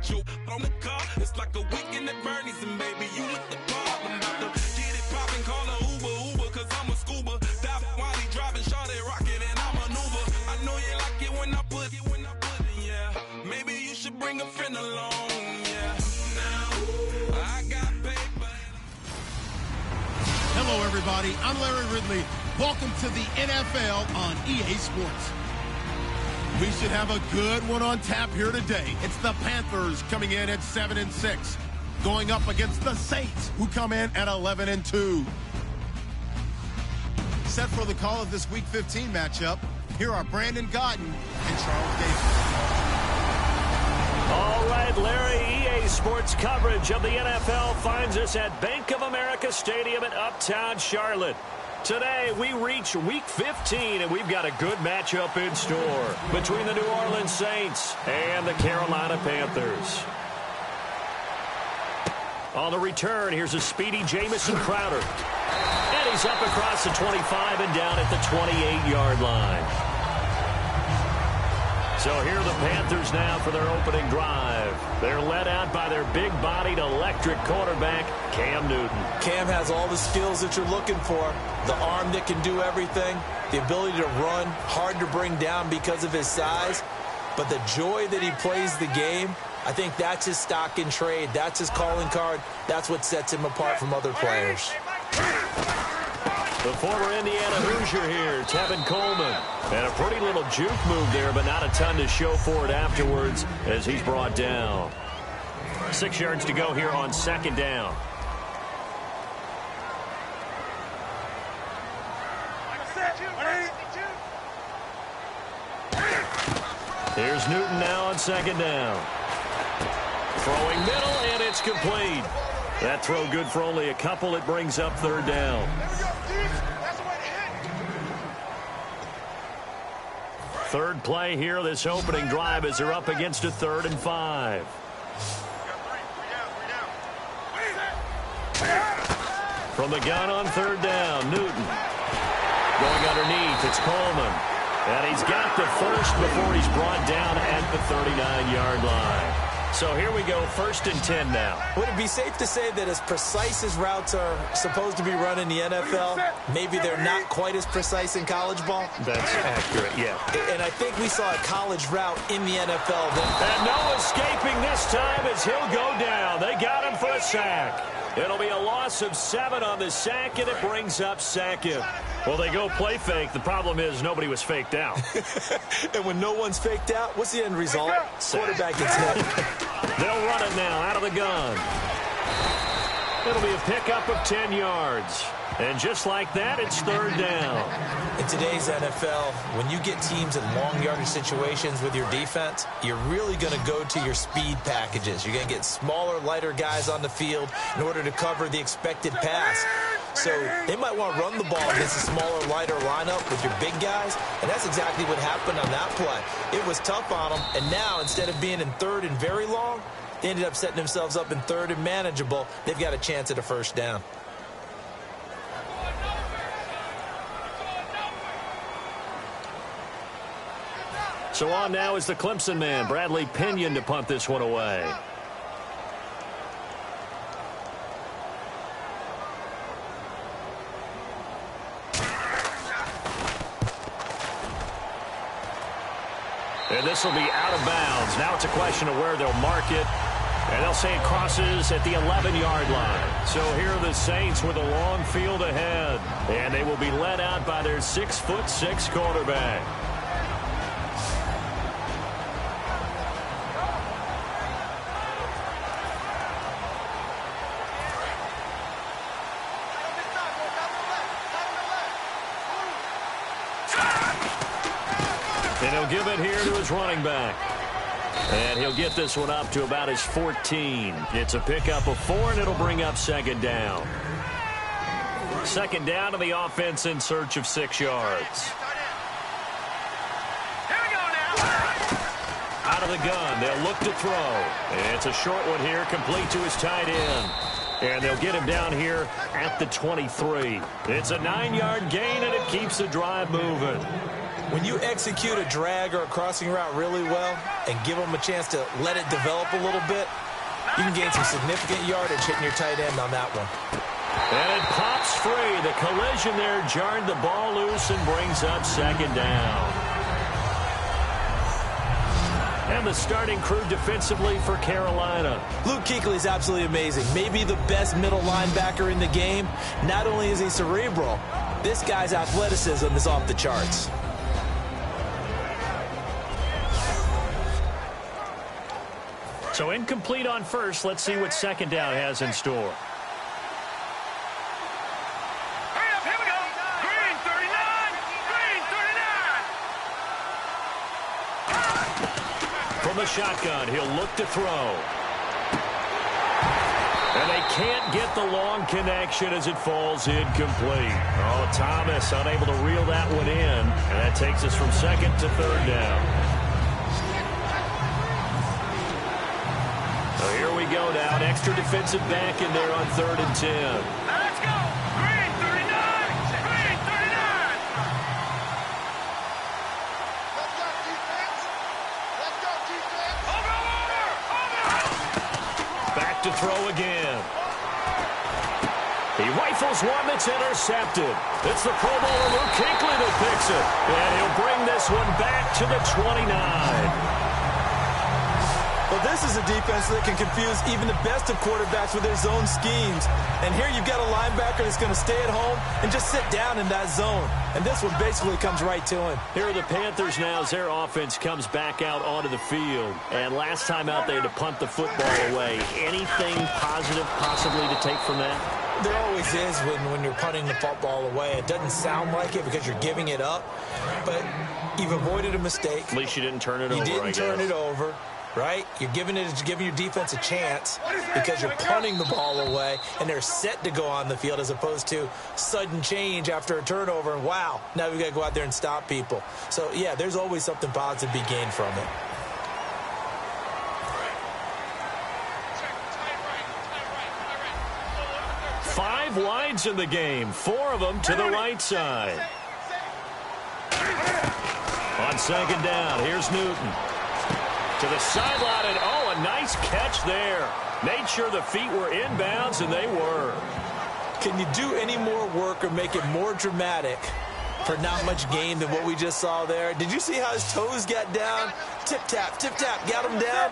with you on the car. It's like a weekend at Bernie's, and baby, you with the bar. I'm about to get it poppin', call her Uber, cause I'm a scuba. Dive while he driving, shot it, rocket, and I maneuver. I know you like it when I put it, yeah. Maybe you should bring a friend along, yeah. Now, I got paper. Hello, everybody. I'm Larry Ridley. Welcome to the NFL on EA Sports. We should have a good one on tap here today. It's the Panthers coming in at 7-6, going up against the Saints, who come in at 11-2. Set for the call of this Week 15 matchup, here are Brandon Godden and Charles Davis. All right, Larry, EA Sports coverage of the NFL finds us at Bank of America Stadium in Uptown Charlotte. Today, we reach Week 15, and we've got a good matchup in store between the New Orleans Saints and the Carolina Panthers. On the return, here's a speedy Jamison Crowder. And he's up across the 25 and down at the 28-yard line. So here are the Panthers now for their opening drive. They're led out by their big-bodied electric quarterback, Cam Newton. Cam has all the skills that you're looking for. The arm that can do everything. The ability to run, hard to bring down because of his size. But the joy that he plays the game, I think that's his stock in trade. That's his calling card. That's what sets him apart from other players. The former Indiana Hoosier here, Tevin Coleman. And a pretty little juke move there, but not a ton to show for it afterwards as he's brought down. 6 yards to go here on second down. Here's Newton now on second down. Throwing middle, and it's complete. That throw good for only a couple. It brings up third down. Third play here, this opening drive, as they're up against a 3rd and 5. From the gun on third down, Newton. Going underneath, it's Coleman. And he's got the first before he's brought down at the 39-yard line. So here we go, 1st and 10 now. Would it be safe to say that as precise as routes are supposed to be run in the NFL, maybe they're not quite as precise in college ball? That's accurate, yeah. And I think we saw a college route in the NFL. And no escaping this time as he'll go down. They got him for a sack. It'll be a loss of 7 on the sack, and it brings up second. Well, they go play fake. The problem is nobody was faked out. And when no one's faked out, what's the end result? Quarterback gets hit. They'll run it now out of the gun. It'll be a pickup of 10 yards. And just like that, it's third down. In today's NFL, when you get teams in long yardage situations with your defense, you're really going to go to your speed packages. You're going to get smaller, lighter guys on the field in order to cover the expected pass. So they might want to run the ball against a smaller, lighter lineup with your big guys, and that's exactly what happened on that play. It was tough on them, and now instead of being in 3rd and very long, they ended up setting themselves up in 3rd and manageable. They've got a chance at a first down. So on now is the Clemson man, Bradley Pinion, to punt this one away. And this will be out of bounds. Now it's a question of where they'll mark it. And they'll say it crosses at the 11-yard line. So here are the Saints with a long field ahead. And they will be led out by their 6'6" quarterback. And he'll give it here to his running back. And he'll get this one up to about his 14. It's a pickup of 4, and it'll bring up second down. Second down to the offense in search of 6 yards. Out of the gun, they'll look to throw. And it's a short one here, complete to his tight end. And they'll get him down here at the 23. It's a 9-yard gain, and it keeps the drive moving. When you execute a drag or a crossing route really well and give them a chance to let it develop a little bit, you can gain some significant yardage hitting your tight end on that one. And it pops free. The collision there jarred the ball loose and brings up second down. And the starting crew defensively for Carolina. Luke Kuechly is absolutely amazing. Maybe the best middle linebacker in the game. Not only is he cerebral, this guy's athleticism is off the charts. So incomplete on first. Let's see what second down has in store. From the shotgun, he'll look to throw. And they can't get the long connection as it falls incomplete. Oh, Thomas unable to reel that one in. And that takes us from second to third down. So here we go now. An extra defensive back in there on 3rd and 10. Now let's go. Green 39. Green 39. Let's go, defense. Let's go, defense. Over. Back to throw again. He rifles one that's intercepted. It's the Pro Bowler Luke Kuechly that picks it. And he'll bring this one back to the 29. Well, this is a defense that can confuse even the best of quarterbacks with their zone schemes. And here you've got a linebacker that's going to stay at home and just sit down in that zone. And this one basically comes right to him. Here are the Panthers now as their offense comes back out onto the field. And last time out they had to punt the football away. Anything positive possibly to take from that? There always is when you're punting the football away. It doesn't sound like it because you're giving it up. But you've avoided a mistake. At least you didn't turn it over, You didn't turn it over. Right? You're giving your defense a chance because you're punting the ball away and they're set to go on the field as opposed to sudden change after a turnover and wow, now we've got to go out there and stop people. So, yeah, there's always something positive to be gained from it. Five wides in the game, 4 of them to the right side. On second down, here's Newton. To the sideline, and oh, a nice catch there. Made sure the feet were inbounds, and they were. Can you do any more work or make it more dramatic for not much gain than what we just saw there? Did you see how his toes got down? Tip-tap, got him down.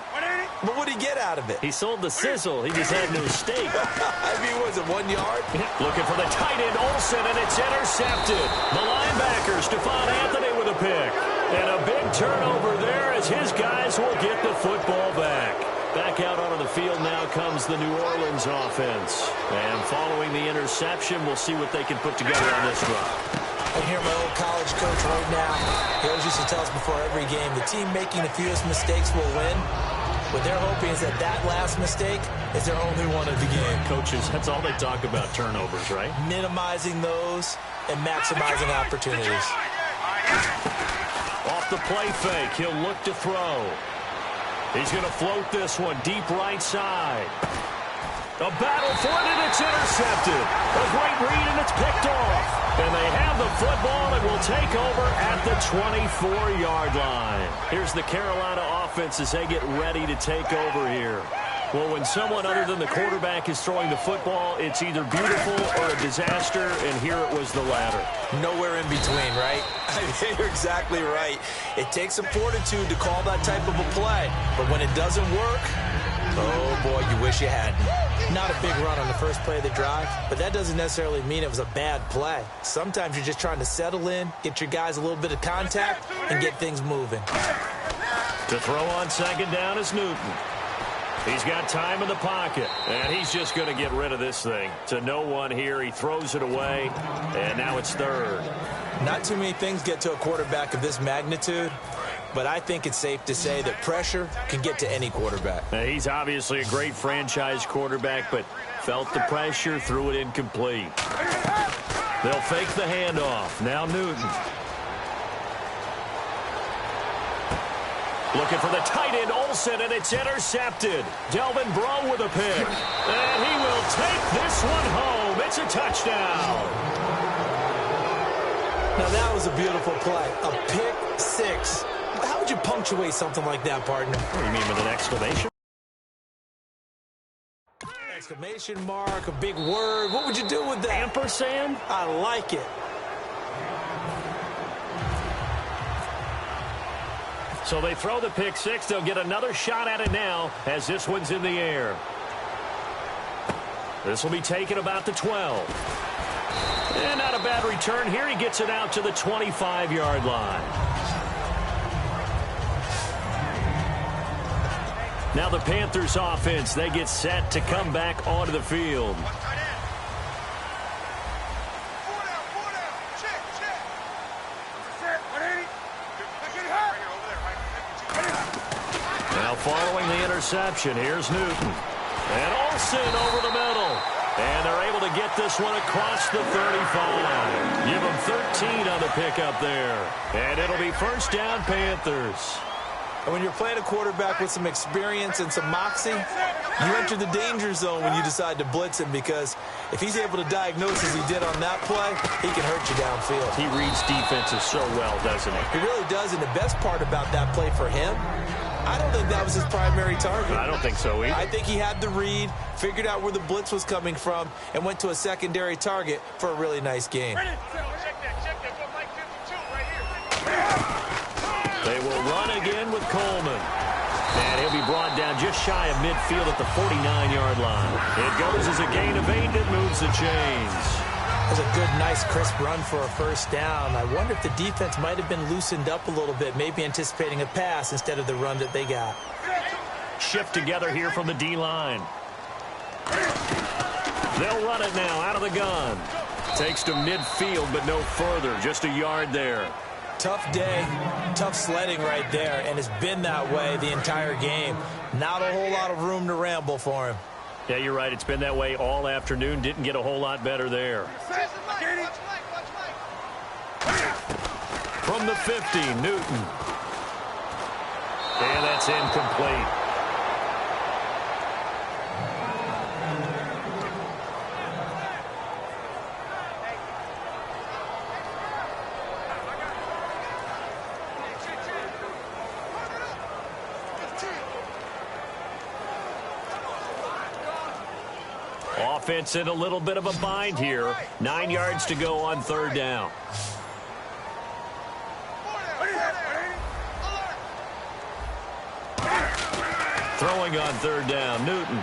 But what did he get out of it? He sold the sizzle. He just had no steak. I mean, was it 1 yard? Looking for the tight end, Olsen, and it's intercepted. The linebacker, Stephon Anthony with a pick. And a big turnover there as his guys will get the football back. Back out onto the field now comes the New Orleans offense. And following the interception, we'll see what they can put together on this drive. I hear my old college coach right now. He always used to tell us before every game, the team making the fewest mistakes will win. What they're hoping is that last mistake is their only one of the game. Coaches, that's all they talk about, turnovers, right? Minimizing those and maximizing opportunities. Off the play fake, he'll look to throw. He's going to float this one deep right side. A battle for it, and it's intercepted. A great read, and it's picked off. And they have the football and will take over at the 24-yard line. Here's the Carolina offense as they get ready to take over here. Well, when someone other than the quarterback is throwing the football, it's either beautiful or a disaster, and here it was the latter. Nowhere in between, right? You're exactly right. It takes some fortitude to call that type of a play, but when it doesn't work, oh boy, you wish you hadn't. Not a big run on the first play of the drive, but that doesn't necessarily mean it was a bad play. Sometimes you're just trying to settle in, get your guys a little bit of contact, and get things moving. To throw on second down is Newton. He's got time in the pocket, and he's just going to get rid of this thing. To no one here, he throws it away, and now it's third. Not too many things get to a quarterback of this magnitude, but I think it's safe to say that pressure can get to any quarterback. Now, he's obviously a great franchise quarterback, but felt the pressure, threw it incomplete. They'll fake the handoff. Now Newton. Looking for the tight end, Olsen, and it's intercepted. Delvin Breaux with a pick. And he will take this one home. It's a touchdown. Now, that was a beautiful play. A pick six. How would you punctuate something like that, partner? What do you mean with an exclamation? Exclamation mark, a big word. What would you do with that? Ampersand? I like it. So they throw the pick six. They'll get another shot at it now as this one's in the air. This will be taken about the 12. And not a bad return here. He gets it out to the 25-yard line. Now the Panthers offense, they get set to come back onto the field. Now following the interception, here's Newton. And Olsen over the middle. And they're able to get this one across the 35. Give them 13 on the pickup there. And it'll be first down, Panthers. And when you're playing a quarterback with some experience and some moxie, you enter the danger zone when you decide to blitz him, because if he's able to diagnose as he did on that play, he can hurt you downfield. He reads defenses so well, doesn't he? He really does, and the best part about that play for him, I don't think that was his primary target. I don't think so either. I think he had the read, figured out where the blitz was coming from, and went to a secondary target for a really nice game. They will run again with Coleman. And he'll be brought down just shy of midfield at the 49-yard line. It goes as a gain of 8 and moves the chains. That was a good, nice, crisp run for a first down. I wonder if the defense might have been loosened up a little bit, maybe anticipating a pass instead of the run that they got. Shift together here from the D-line. They'll run it now out of the gun. Takes to midfield, but no further. Just a yard there. Tough day, tough sledding right there, and it's been that way the entire game. Not a whole lot of room to ramble for him. Yeah, you're right. It's been that way all afternoon. Didn't get a whole lot better there. From the 50, Newton. And that's incomplete. Offense in a little bit of a bind here. 9 yards to go on third down. Throwing on third down, Newton.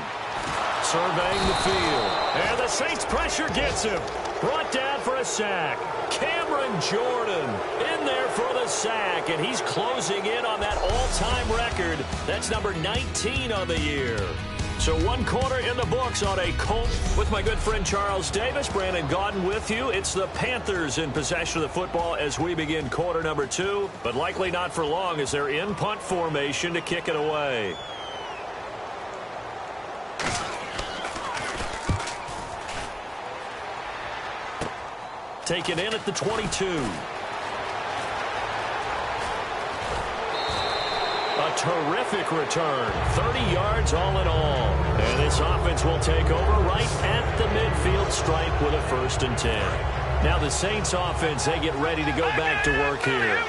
Surveying the field. And the Saints pressure gets him. Brought down for a sack. Cameron Jordan in there for the sack. And he's closing in on that all-time record. That's number 19 on the year. So 1 quarter in the books on a Colt. With my good friend Charles Davis, Brandon Gaudin with you. It's the Panthers in possession of the football as we begin quarter number 2. But likely not for long as they're in punt formation to kick it away. Taken in at the 22. A terrific return. 30 yards all in all. And this offense will take over right at the midfield stripe with a 1st and 10. Now the Saints offense, they get ready to go back to work here.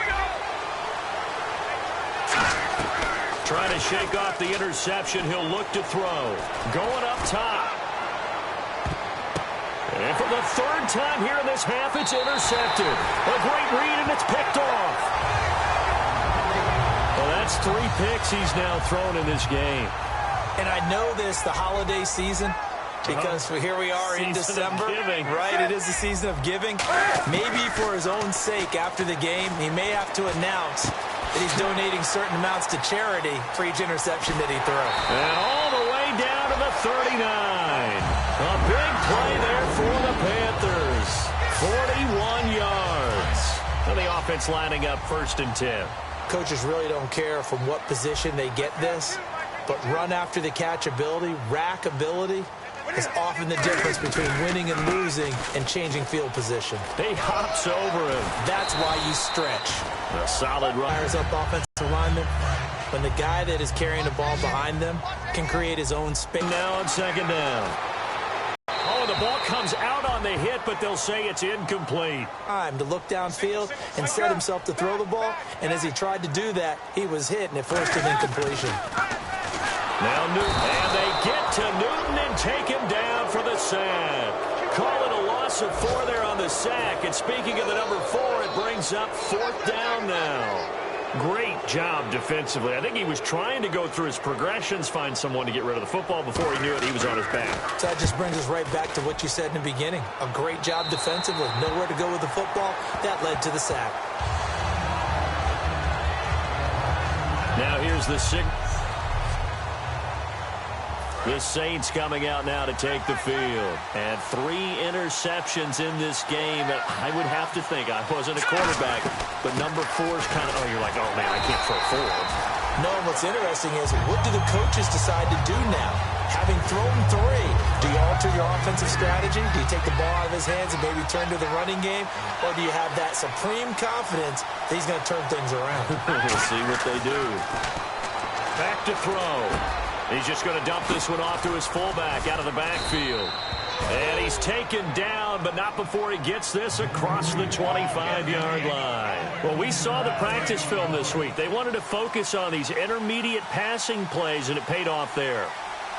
Trying to shake off the interception. He'll look to throw. Going up top. And for the 3rd time here in this half, it's intercepted. A great read, and it's picked off. Well, that's 3 picks he's now thrown in this game. And I know this, the holiday season, because here we are in December. Right, it is the season of giving. Maybe for his own sake after the game, he may have to announce that he's donating certain amounts to charity for each interception that he throws. And all the way down to the 39. A big play there for the Panthers. 41 yards. And the offense lining up 1st and 10. Coaches really don't care from what position they get this, but run after the catch ability, rack ability, is often the difference between winning and losing and changing field position. He hops over him. That's why you stretch. A solid run. Fires up offensive linemen. When the guy that is carrying the ball behind them can create his own space. Now on 2nd down. Oh, the the ball comes out on the hit, but they'll say it's incomplete. Time to look downfield and set himself to throw the ball, and as he tried to do that, he was hit, and it forced an incompletion. Now Newton, and they get to Newton and take him down for the sack. Call it a loss of 4 there on the sack, and speaking of the number 4, it brings up 4th down now. Great job defensively. I think he was trying to go through his progressions, find someone to get rid of the football. Before he knew it, he was on his back. So that just brings us right back to what you said in the beginning. A great job defensively. Nowhere to go with the football. That led to the sack. Now here's the Saints coming out now to take the field. And 3 interceptions in this game. I would have to think, I wasn't a quarterback, but number 4's kind of, you're like, oh, man, I can't throw 4. No, what's interesting is, what do the coaches decide to do now? Having thrown 3, do you alter your offensive strategy? Do you take the ball out of his hands and maybe turn to the running game? Or do you have that supreme confidence that he's going to turn things around? We'll see what they do. Back to throw. He's just going to dump this one off to his fullback out of the backfield. And he's taken down, but not before he gets this across the 25-yard line. Well, we saw the practice film this week. They wanted to focus on these intermediate passing plays, and it paid off there.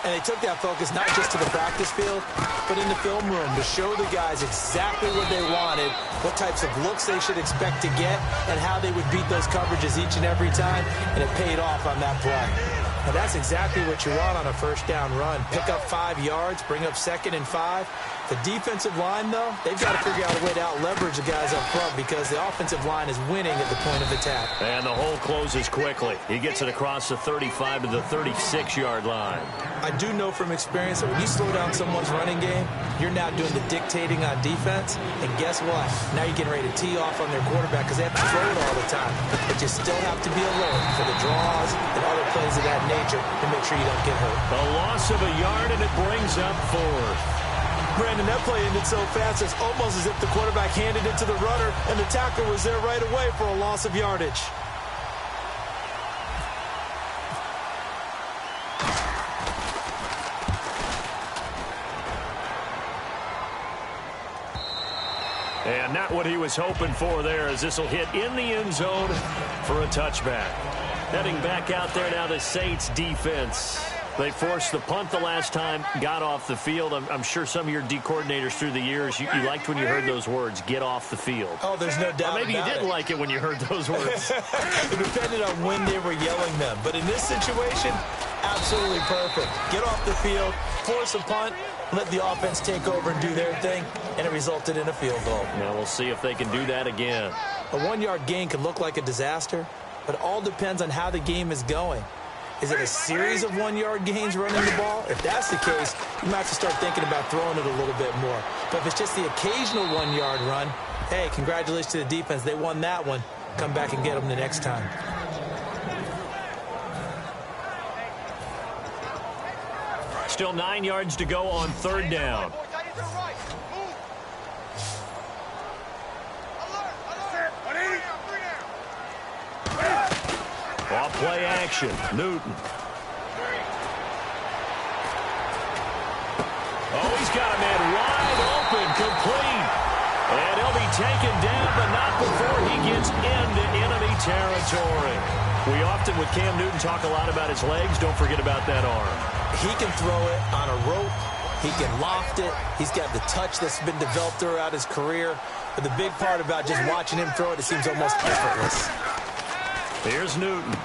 And they took that focus not just to the practice field, but in the film room to show the guys exactly what they wanted, what types of looks they should expect to get, and how they would beat those coverages each and every time, and it paid off on that play. Now, that's exactly what you want on a first down run. Pick up 5 yards, bring up 2nd and 5. The defensive line, though, they've got to figure out a way to out-leverage the guys up front because the offensive line is winning at the point of attack. And the hole closes quickly. He gets it across the 35 to the 36-yard line. I do know from experience that when you slow down someone's running game, you're now doing the dictating on defense. And guess what? Now you're getting ready to tee off on their quarterback because they have to throw it all the time. But you still have to be alert for the draws and other plays of that nature to make sure you don't get hurt. A loss of a yard, and it brings up 4th. Brandon, that play ended so fast, it's almost as if the quarterback handed it to the runner, and the tackler was there right away for a loss of yardage. And not what he was hoping for there, as this will hit in the end zone for a touchback. Heading back out there now, the Saints defense. They forced the punt the last time, got off the field. I'm sure some of your D coordinators through the years, you liked when you heard those words, get off the field. Oh, there's no doubt. Or maybe you didn't like it when you heard those words. It depended on when they were yelling them. But in this situation, absolutely perfect. Get off the field, force a punt, let the offense take over and do their thing, and it resulted in a field goal. Now we'll see if they can do that again. A 1-yard gain can look like a disaster, but it all depends on how the game is going. Is it a series of 1-yard gains running the ball? If that's the case, you might have to start thinking about throwing it a little bit more. But if it's just the occasional 1-yard run, hey, congratulations to the defense. They won that one. Come back and get them the next time. Still 9 yards to go on 3rd down. Off play action, Newton. Oh, he's got a man wide open, complete. And he'll be taken down, but not before he gets into enemy territory. We often, with Cam Newton, talk a lot about his legs. Don't forget about that arm. He can throw it on a rope. He can loft it. He's got the touch that's been developed throughout his career. But the big part about just watching him throw it, it seems almost effortless. Here's Newton.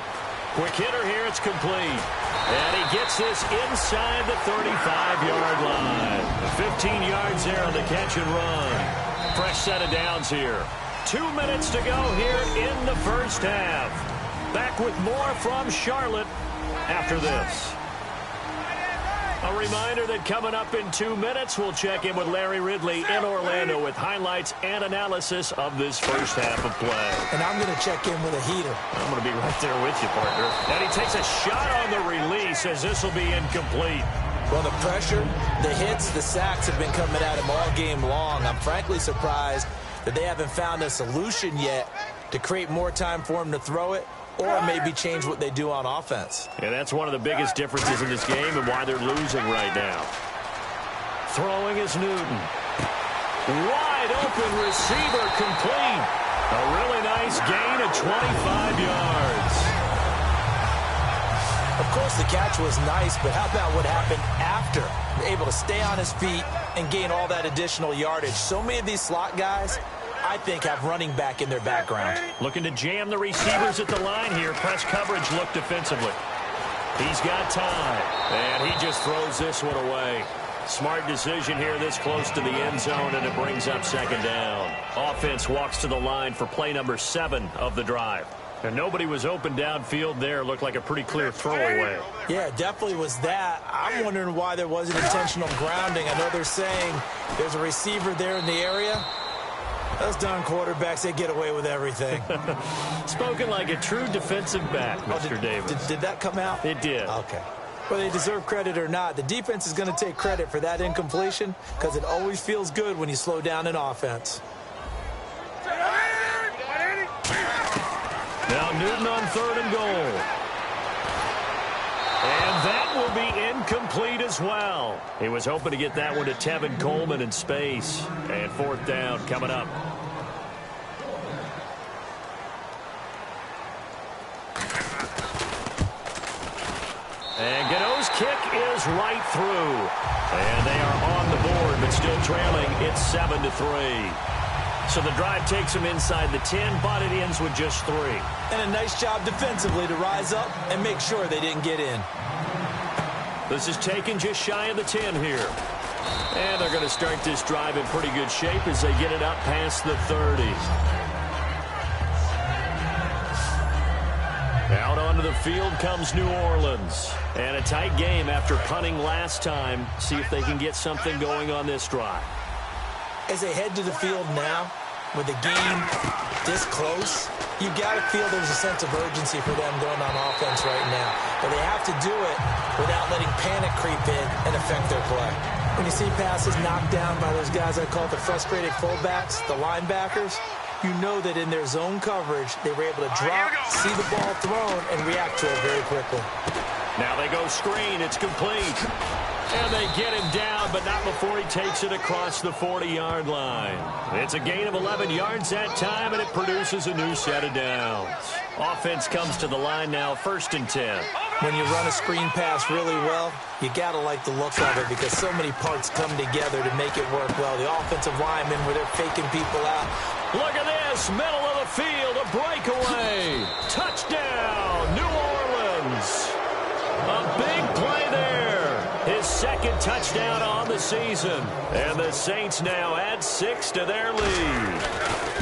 Quick hitter here, it's complete. And he gets this inside the 35-yard line. 15 yards there on the catch and run. Fresh set of downs here. 2 minutes to go here in the first half. Back with more from Charlotte after this. A reminder that coming up in 2 minutes, we'll check in with Larry Ridley in Orlando with highlights and analysis of this first half of play. And I'm going to check in with a heater. I'm going to be right there with you, partner. And he takes a shot on the release as this will be incomplete. Well, the pressure, the hits, the sacks have been coming at him all game long. I'm frankly surprised that they haven't found a solution yet to create more time for him to throw it, or maybe change what they do on offense. Yeah, that's one of the biggest differences in this game and why they're losing right now. Throwing is Newton. Wide open receiver complete. A really nice gain of 25 yards. Of course, the catch was nice, but how about what happened after? Able to stay on his feet and gain all that additional yardage. So many of these slot guys, I think, have running back in their background. Looking to jam the receivers at the line here. Press coverage look defensively. He's got time, and he just throws this one away. Smart decision here this close to the end zone, and it brings up second down. Offense walks to the line for play number 7 of the drive. And nobody was open downfield there. Looked like a pretty clear throwaway. Yeah, it definitely was that. I'm wondering why there wasn't intentional grounding. I know they're saying there's a receiver there in the area. Those darn quarterbacks, they get away with everything. Spoken like a true defensive back, Mr. Davis. Did that come out? It did. Okay. Whether they deserve credit or not, the defense is going to take credit for that incompletion because it always feels good when you slow down an offense. Now Newton on 3rd and goal. And that will be incomplete as well. He was hoping to get that one to Tevin Coleman in space. And 4th down coming up. And Gano's kick is right through. And they are on the board, but still trailing. It's 7-3. So the drive takes them inside the 10, but it ends with just 3. And a nice job defensively to rise up and make sure they didn't get in. This is taken just shy of the 10 here. And they're going to start this drive in pretty good shape as they get it up past the 30. Out onto the field comes New Orleans. And a tight game after punting last time. See if they can get something going on this drive. As they head to the field now, with the game this close, you got to feel there's a sense of urgency for them going on offense right now. But they have to do it without letting panic creep in and affect their play. When you see passes knocked down by those guys I call the frustrated fullbacks, the linebackers, you know that in their zone coverage, they were able to drop, see the ball thrown, and react to it very quickly. Now they go screen. It's complete. And they get him down, but not before he takes it across the 40-yard line. It's a gain of 11 yards that time, and it produces a new set of downs. Offense comes to the line now, 1st and 10. When you run a screen pass really well, you got to like the look of it because so many parts come together to make it work well. The offensive linemen, where they're faking people out. Look at this, middle of the field, a breakaway. Touchdown, New Orleans. A big play there. His 2nd touchdown on the season. And the Saints now add 6 to their lead.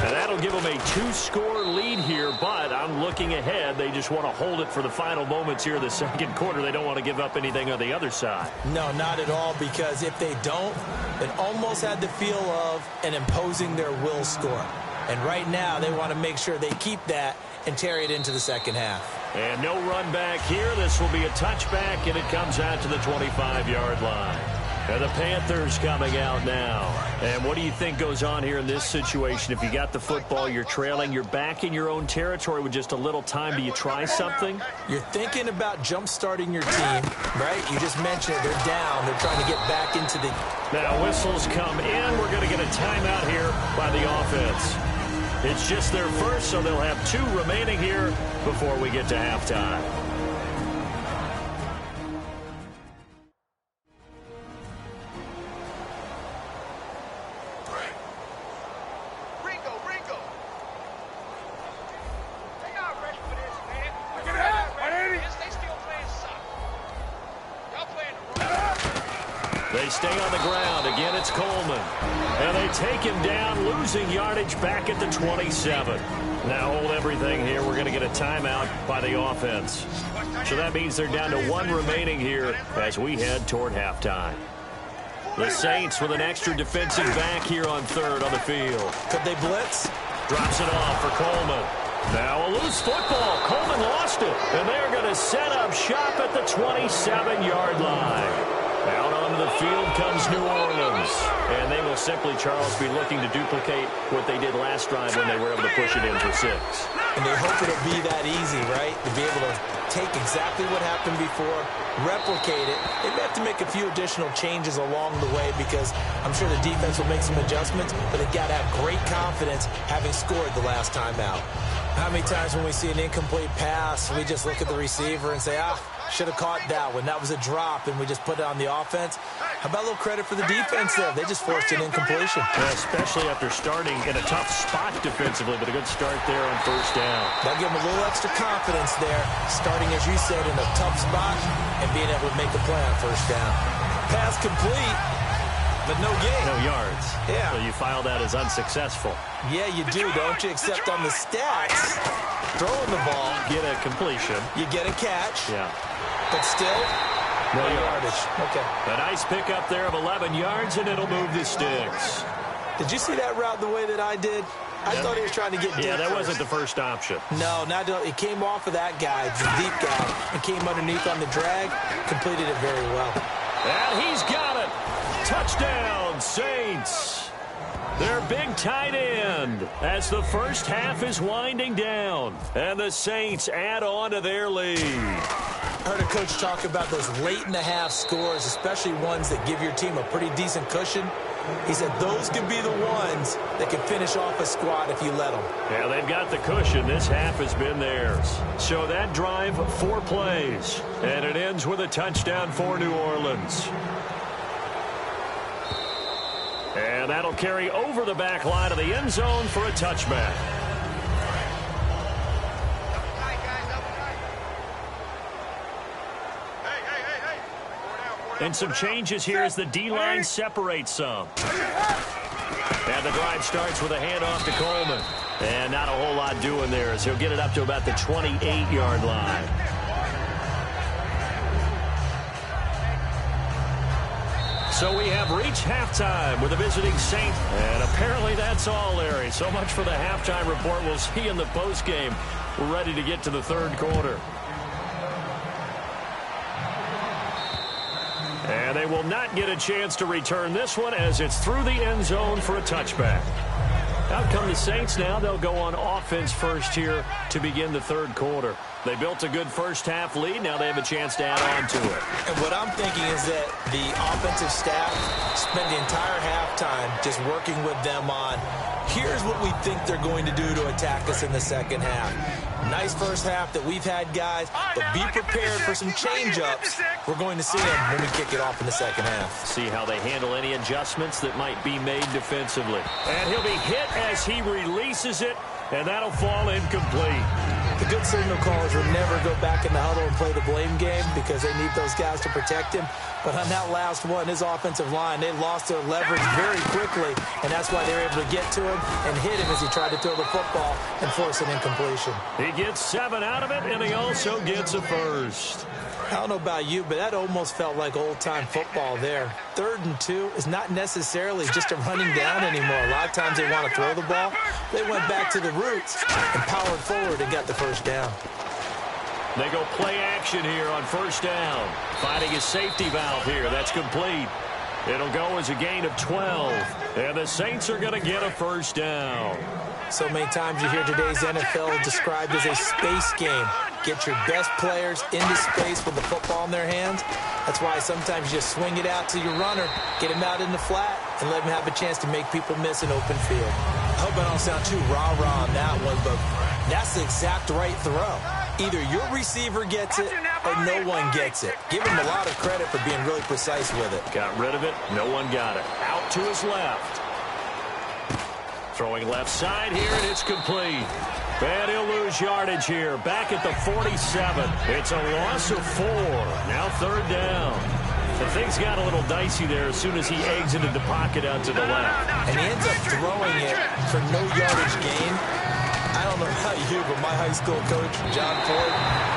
And that'll give them a 2-score lead here, but I'm looking ahead. They just want to hold it for the final moments here of the 2nd quarter. They don't want to give up anything on the other side. No, not at all, because if they don't, it almost had the feel of an imposing their will score. And right now, they want to make sure they keep that and carry it into the 2nd half. And no run back here. This will be a touchback, and it comes out to the 25-yard line. And the Panthers coming out now. And what do you think goes on here in this situation? If you got the football, you're trailing, you're back in your own territory with just a little time. Do you try something? You're thinking about jump-starting your team, right? You just mentioned it. They're down. They're trying to get back into the... Now whistles come in. We're going to get a timeout here by the offense. It's just their first, so they'll have 2 remaining here before we get to halftime. Ringo. They not ready for this, man. They're not ready for this. They still playing soccer. Y'all playing the wrong. They stay on the ground. Again, it's Coleman. And they take him down, losing yardage back at the 27. Now hold everything here. We're going to get a timeout by the offense. So that means they're down to 1 remaining here as we head toward halftime. The Saints with an extra defensive back here on 3rd on the field. Could they blitz? Drops it off for Coleman. Now a loose football. Coleman lost it. And they're going to set up shop at the 27-yard line. Out onto the field comes New Orleans. And they will simply, Charles, be looking to duplicate what they did last drive when they were able to push it in for 6. And they hope it'll be that easy, right? To be able to take exactly what happened before, replicate it. They may have to make a few additional changes along the way because I'm sure the defense will make some adjustments, but they've got to have great confidence having scored the last time out. How many times when we see an incomplete pass, we just look at the receiver and say, should have caught that one. That was a drop, and we just put it on the offense. How about a little credit for the defense there? They just forced an incompletion. Yeah, especially after starting in a tough spot defensively, but a good start there on first down. That'll give them a little extra confidence there, starting, as you said, in a tough spot and being able to make a play on first down. Pass complete, but no gain. No yards. Yeah. So you file that as unsuccessful. Yeah, you do, don't you? Except on the stats, throwing the ball. Get a completion. You get a catch. Yeah. But still, no yardage. Okay. A nice pickup there of 11 yards, and it'll move the sticks. Did you see that route the way that I did? I thought he was trying to get deep. Yeah, that first. wasn't the first option. No, it came off of that guy, the deep guy, and came underneath on the drag, completed it very well. And he's got it. Touchdown, Saints. Their big tight end as the first half is winding down. And the Saints add on to their lead. I heard a coach talk about those late-in-the-half scores, especially ones that give your team a pretty decent cushion. He said those could be the ones that can finish off a squad if you let them. Yeah, they've got the cushion. This half has been theirs. So that drive, 4 plays. And it ends with a touchdown for New Orleans. And that'll carry over the back line of the end zone for a touchback. And some changes here as the D-line separates some. And the drive starts with a handoff to Coleman. And not a whole lot doing there as he'll get it up to about the 28-yard line. So we have reached halftime with a visiting Saint. And apparently that's all, Larry. So much for the halftime report. We'll see in the postgame. We're ready to get to the third quarter. And they will not get a chance to return this one as it's through the end zone for a touchback. Out come the Saints now. They'll go on offense first here to begin the third quarter. They built a good first-half lead. Now they have a chance to add on to it. And what I'm thinking is that the offensive staff spent the entire halftime just working with them on, here's what we think they're going to do to attack us in the second half. Nice first half that we've had, guys, but be prepared for some change-ups. We're going to see them when we kick it off in the second half. See how they handle any adjustments that might be made defensively. And he'll be hit as he releases it, and that'll fall incomplete. The good signal callers will never go back in the huddle and play the blame game because they need those guys to protect him. But on that last one, his offensive line, they lost their leverage very quickly, and that's why they were able to get to him and hit him as he tried to throw the football and force an incompletion. He gets 7 out of it, and he also gets a first. I don't know about you, but that almost felt like old-time football there. 3rd and 2 is not necessarily just a running down anymore. A lot of times they want to throw the ball. They went back to the roots and powered forward and got the first down. They go play action here on first down. Finding a safety valve here. That's complete. It'll go as a gain of 12. And the Saints are going to get a first down. So many times you hear today's NFL described as a space game. Get your best players into space with the football in their hands. That's why sometimes you just swing it out to your runner, get him out in the flat, and let him have a chance to make people miss an open field. I hope I don't sound too rah-rah on that one, but that's the exact right throw. Either your receiver gets it or no one gets it. Give him a lot of credit for being really precise with it. Got rid of it. No one got it. Out to his left. Throwing left side here, and it's complete. And he'll lose yardage here. Back at the 47. It's a loss of 4. Now 3rd down. And things got a little dicey there as soon as he exited the pocket out to the left. And he ends up throwing it for no yardage gain. I don't know about you, but my high school coach, John Ford,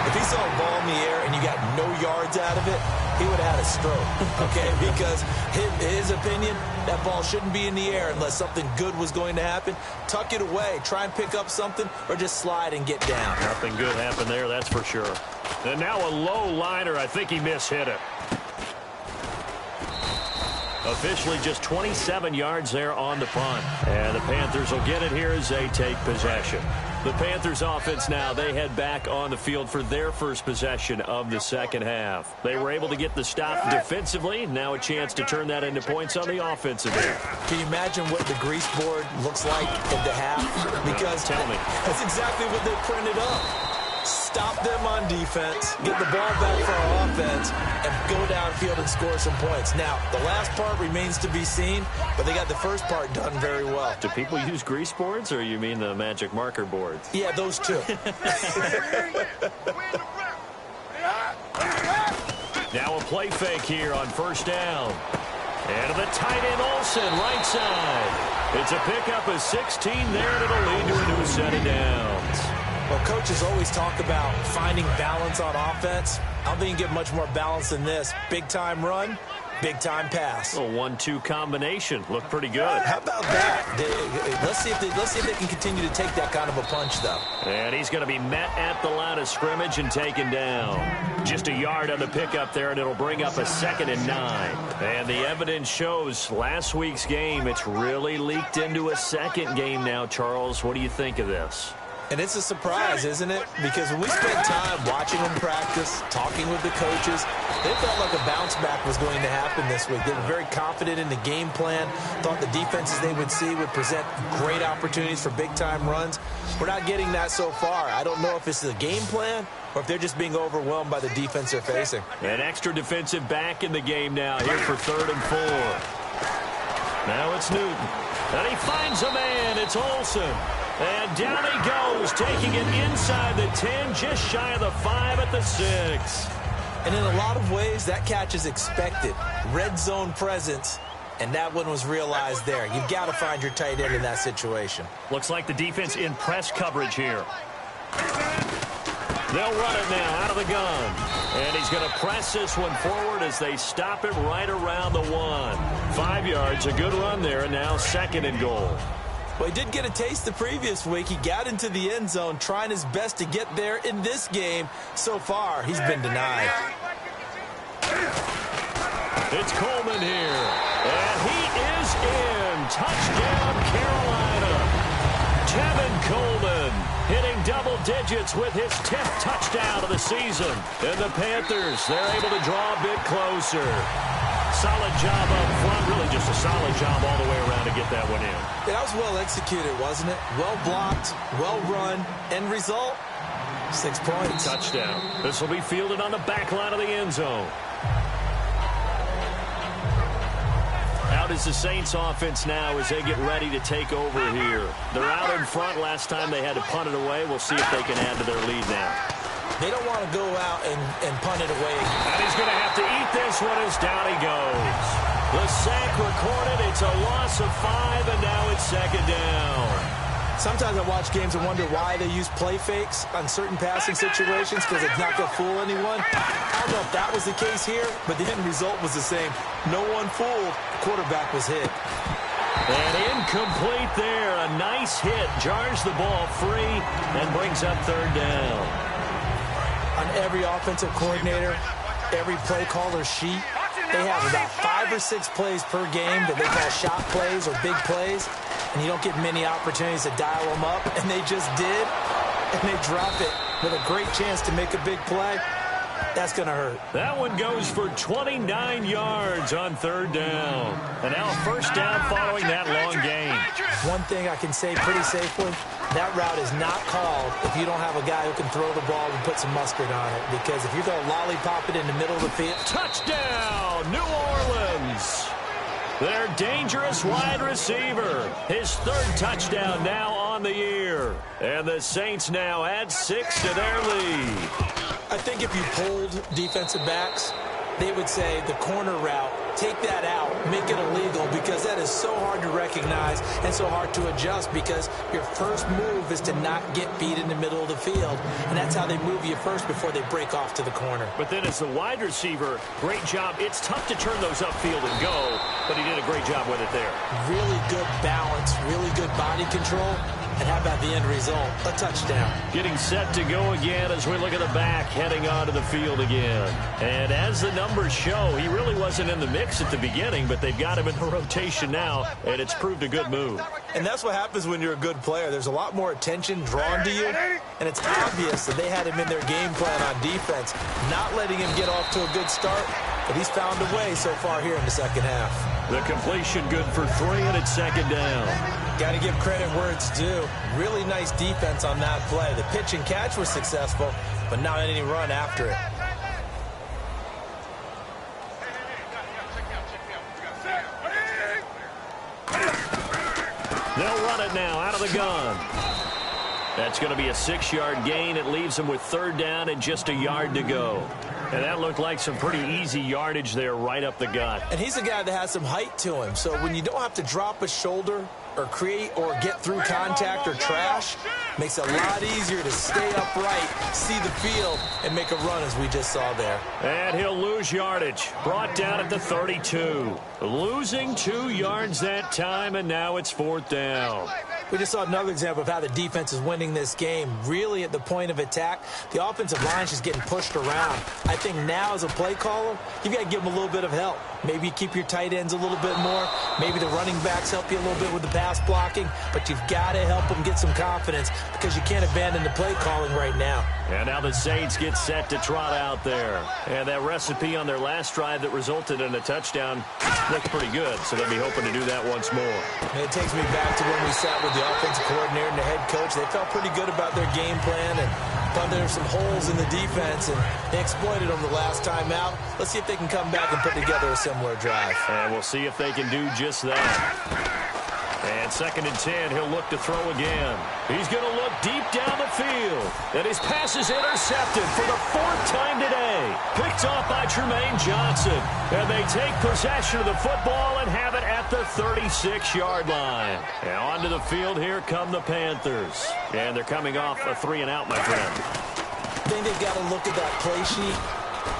if he saw a ball in the air and you got no yards out of it, he would have had a stroke, okay? Because his opinion, that ball shouldn't be in the air unless something good was going to happen. Tuck it away, try and pick up something, or just slide and get down. Nothing good happened there, that's for sure. And now a low liner. I think he mishit it. Officially just 27 yards there on the punt. And the Panthers will get it here as they take possession. The Panthers offense now, they head back on the field for their first possession of the second half. They were able to get the stop defensively. Now a chance to turn that into points on the offensive end. Can you imagine what the grease board looks like at the half? Because tell me. That's exactly what they printed up. Stop them on defense, get the ball back for our offense, and go downfield and score some points. Now, the last part remains to be seen, but they got the first part done very well. Do people use grease boards, or you mean the magic marker boards? Yeah, those two. Now a play fake here on first down. And to the tight end, Olsen, right side. It's a pickup of 16 there, and it'll lead to a new set of downs. Well, coaches always talk about finding balance on offense. I don't think you get much more balance than this. Big-time run, big-time pass. A 1-2 combination. Looked pretty good. How about that? Let's see if they can continue to take that kind of a punch, though. And he's going to be met at the line of scrimmage and taken down. Just a yard on the pickup there, and it'll bring up a 2nd and 9. And the evidence shows last week's game, it's really leaked into a second game now, Charles. What do you think of this? And it's a surprise, isn't it? Because when we spent time watching them practice, talking with the coaches, they felt like a bounce back was going to happen this week. They were very confident in the game plan, thought the defenses they would see would present great opportunities for big-time runs. We're not getting that so far. I don't know if it's the game plan or if they're just being overwhelmed by the defense they're facing. An extra defensive back in the game now, here for 3rd and 4. Now it's Newton. And he finds a man. It's Olsen. And down he goes, taking it inside the 10, just shy of the 5 at the 6. And in a lot of ways, that catch is expected. Red zone presence, and that one was realized there. You've got to find your tight end in that situation. Looks like the defense in press coverage here. They'll run it now out of the gun. And he's going to press this one forward as they stop him right around the 1. 5 yards, a good run there, and now 2nd and goal. Well, he did get a taste the previous week. He got into the end zone, trying his best to get there in this game. So far, he's been denied. It's Coleman here. And he is in. Touchdown, Carolina. Tevin Coleman hitting double digits with his 10th touchdown of the season. And the Panthers, they're able to draw a bit closer. Solid job up front, really just a solid job all the way around to get that one in. That was well executed, wasn't it? Well blocked, well run, end result, 6 points. Touchdown. This will be fielded on the back line of the end zone. Out is the Saints offense now as they get ready to take over here. They're out in front. Last time they had to punt it away. We'll see if they can add to their lead now. They don't want to go out and punt it away. And he's going to have to eat this one as down he goes. The sack recorded. It's a loss of 5, and now it's 2nd down. Sometimes I watch games and wonder why they use play fakes on certain passing situations because it's not going to fool anyone. I don't know if that was the case here, but the end result was the same. No one fooled. Quarterback was hit. And incomplete there. A nice hit. Jars the ball free and brings up 3rd down. On every offensive coordinator, every play caller sheet, they have about 5 or 6 plays per game that they call shot plays or big plays, and you don't get many opportunities to dial them up, and they just did, and they drop it with a great chance to make a big play. That's going to hurt. That one goes for 29 yards on 3rd down. And now a 1st down following that long gain. One thing I can say pretty safely, that route is not called if you don't have a guy who can throw the ball and put some mustard on it. Because if you're going to lollipop it in the middle of the field. Touchdown, New Orleans. Their dangerous wide receiver. His 3rd touchdown now on the year. And the Saints now add 6 to their lead. I think if you polled defensive backs, they would say the corner route, take that out, make it illegal, because that is so hard to recognize and so hard to adjust because your first move is to not get beat in the middle of the field, and that's how they move you first before they break off to the corner. But then as the wide receiver, great job. It's tough to turn those upfield and go, but he did a great job with it there. Really good balance, really good body control. And how about the end result? A touchdown. Getting set to go again as we look at the back, heading onto the field again. And as the numbers show, he really wasn't in the mix at the beginning, but they've got him in the rotation now, and it's proved a good move. And that's what happens when you're a good player. There's a lot more attention drawn to you, and it's obvious that they had him in their game plan on defense, not letting him get off to a good start, but he's found a way so far here in the second half. The completion good for 3, and it's second down. Got to give credit where it's due. Really nice defense on that play. The pitch and catch was successful, but not any run after it. They'll run it now out of the gun. That's going to be a 6-yard gain. It leaves them with third down and just a yard to go. And that looked like some pretty easy yardage there right up the gut. And he's a guy that has some height to him. So when you don't have to drop a shoulder or create or get through contact or trash, makes it a lot easier to stay upright, see the field, and make a run as we just saw there. And he'll lose yardage. Brought down at the 32. Losing 2 yards that time, and now it's fourth down. We just saw another example of how the defense is winning this game. Really at the point of attack, the offensive line is just getting pushed around. I think now as a play caller, you've got to give them a little bit of help. Maybe you keep your tight ends a little bit more. Maybe the running backs help you a little bit with the pass blocking. But you've got to help them get some confidence because you can't abandon the play calling right now. And now the Saints get set to trot out there. And that recipe on their last drive that resulted in a touchdown looked pretty good. So they'll be hoping to do that once more. And it takes me back to when we sat with the offensive coordinator and the head coach. They felt pretty good about their game plan and thought there were some holes in the defense, and they exploited them the last time out. Let's see if they can come back and put together a similar drive. And we'll see if they can do just that. And second and 10, he'll look to throw again. He's going to look deep down the field. And his pass is intercepted for the 4th time today. Picked off by Tremaine Johnson. And they take possession of the football and have it at the 36-yard line. And onto the field, here come the Panthers. And they're coming off a 3-and-out, my friend. I think they've got to look at that play sheet